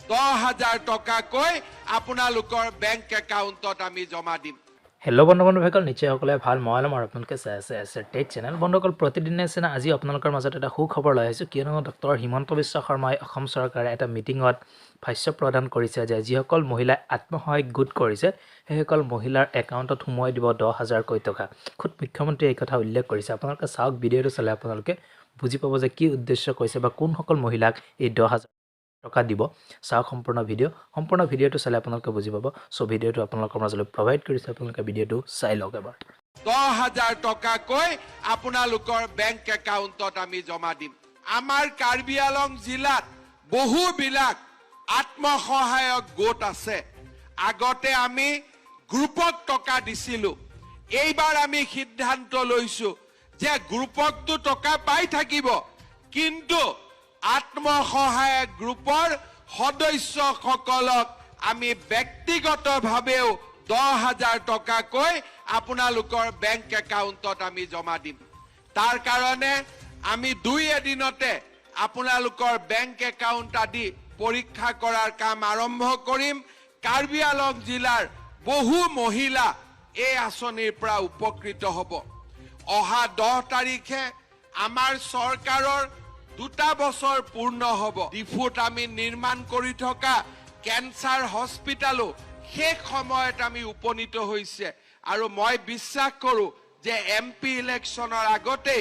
10,000 টকাকৈ আপোনালোকৰ বেংক একাউণ্টত আমি জমা দিম। হেল্ল' বন্ধুসকল নিশ্চয় সকলে ভাল মই আৰু আপোনালোকে চাই আছে টেক চেনেল বন্ধুসকল প্ৰতিদিনে আছে আজি আপোনালোকৰ মাজত এটা সুখবৰ লৈ আহিছোঁ কিয়নো ডক্টৰ হিমন্ত বিশ্ব শৰ্মাই অসম চৰকাৰে এটা মিটিঙত ভাষ্য প্ৰদান কৰিছে যে যিসকল মহিলাই আত্মসহায়ক গোট কৰিছে সেইসকল মহিলাৰ একাউণ্টত সোমোৱাই দিব 10,000 টকা খুদ মুখ্যমন্ত্ৰীয়ে এই কথা উল্লেখ কৰিছে আপোনালোকে চাওক ভিডিঅ'টো চালে আপোনালোকে বুজি পাব যে কি উদ্দেশ্য কৈছে বা কোনসকল মহিলাক এই 10,000 টকা দিব চাওক সম্পূৰ্ণ ভিডিঅ'টো চালে আপোনালোকে বুজি পাব সো ভিডিঅ'টো আপোনালোকৰ মাজলৈ প্ৰভাইড কৰিছে আপোনালোকে ভিডিঅ'টো চাই লওক এবাৰ 10,000 টকাকৈ আপোনালোকৰ বেংক একাউণ্টত আমি জমা দিম। আমাৰ কাৰ্বি আলং জিলাত বহুবিলাক আত্মসহায়ক গোট আছে। আগতে আমি গ্ৰুপক টকা দিছিলোঁ, এইবাৰ আমি সিদ্ধান্ত লৈছোঁ যে গ্ৰুপকটো টকা পাই থাকিব কিন্তু আত্মসহায়ক গ্ৰুপৰ সদস্যসকলক আমি ব্যক্তিগতভাৱেও 10,000 টকাকৈ আপোনালোকৰ বেংক একাউণ্টত আমি জমা দিম। তাৰ কাৰণে আমি 2 এদিনতে আপোনালোকৰ বেংক একাউণ্ট আদি পৰীক্ষা কৰাৰ কাম আৰম্ভ কৰিম। কাৰ্বি আলং জিলাৰ বহু মহিলা এই আঁচনিৰ পৰা উপকৃত হ'ব। অহা 10 তাৰিখে আমাৰ চৰকাৰৰ 2 বছৰ পূৰ্ণ হ'ব। ডিফুত আমি নিৰ্মাণ কৰি থকা কেঞ্চাৰ হস্পিটালো শেষ সময়ত আমি উপনীত হৈছে আৰু মই বিশ্বাস কৰোঁ যে MP ইলেকশ্যনৰ আগতে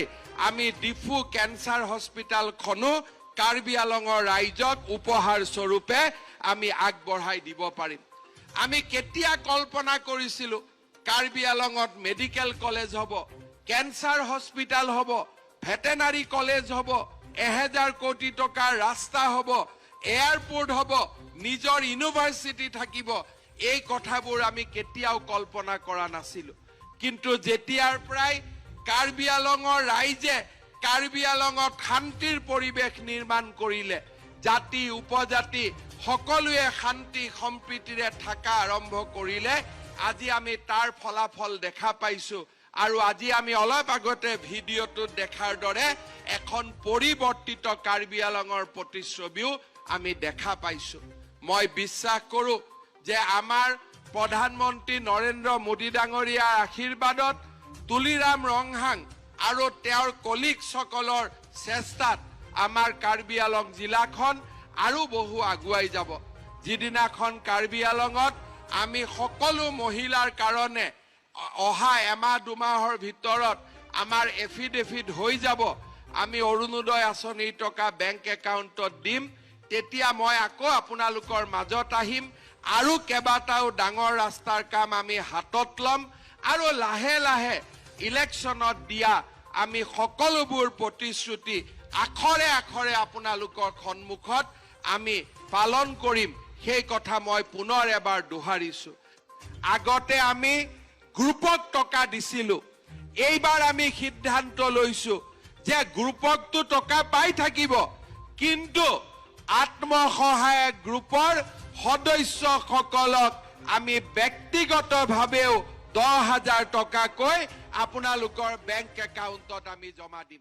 আমি ডিফু কেঞ্চাৰ হস্পিটালখনো কাৰ্বি আলঙৰ ৰাইজক উপহাৰ স্বৰূপে আমি আগবঢ়াই দিব পাৰিম। আমি কেতিয়া কল্পনা কৰিছিলোঁ কাৰ্বি আলঙত মেডিকেল কলেজ হ'ব, কেঞ্চাৰ হস্পিটাল হ'ব, ভেটেনাৰী কলেজ হ'ব, 1,000 কোটি টকাৰ ৰাস্তা হ'ব, এয়াৰপোৰ্ট হ'ব, নিজৰ ইউনিভাৰ্চিটি থাকিব। এই কথাবোৰ আমি কেতিয়াও কল্পনা কৰা নাছিলোঁ কিন্তু যেতিয়াৰ পৰাই কাৰ্বি আলঙৰ ৰাইজে কাৰ্বি আলঙত শান্তিৰ পৰিৱেশ নিৰ্মাণ কৰিলে, জাতি উপজাতি সকলোৱে শান্তি সম্প্ৰীতিৰে থকা আৰম্ভ কৰিলে, আজি আমি তাৰ ফলাফল দেখা পাইছোঁ। আৰু আজি আমি অলপ আগতে ভিডিঅ'টোত দেখাৰ দৰে এখন পৰিৱৰ্তিত কাৰ্বি আলঙৰ প্ৰতিচ্ছবিও আমি দেখা পাইছোঁ। মই বিশ্বাস কৰোঁ যে আমাৰ প্ৰধানমন্ত্ৰী নৰেন্দ্ৰ মোদী ডাঙৰীয়াৰ আশীৰ্বাদত তুলিৰাম ৰংহাং আৰু তেওঁৰ কলিগসকলৰ চেষ্টাত আমাৰ কাৰ্বি আলং জিলাখন আৰু বহু আগুৱাই যাব। যিদিনাখন কাৰ্বি আলঙত আমি সকলো মহিলাৰ কাৰণে অহা এমাহ 2 মাহৰ ভিতৰত আমাৰ এফিডেভিট হৈ যাব, আমি অৰুণোদয় আঁচনিৰ টকা বেংক একাউণ্টত দিম, তেতিয়া মই আকৌ আপোনালোকৰ মাজত আহিম আৰু কেইবাটাও ডাঙৰ ৰাস্তাৰ কাম আমি হাতত ল'ম আৰু লাহে লাহে ইলেকশ্যনত দিয়া আমি সকলোবোৰ প্ৰতিশ্ৰুতি আখৰে আখৰে আপোনালোকৰ সন্মুখত আমি পালন কৰিম। সেই কথা মই পুনৰ এবাৰ দোহাৰিছোঁ। আগতে আমি গ্ৰুপক টকা দিছিলোঁ, এইবাৰ আমি সিদ্ধান্ত লৈছোঁ যে গ্ৰুপকটো টকা পাই থাকিব কিন্তু আত্মসহায়ক গ্ৰুপৰ সদস্যসকলক আমি ব্যক্তিগতভাৱেও 10,000 টকাকৈ আপোনালোকৰ বেংক একাউণ্টত আমি জমা দিম।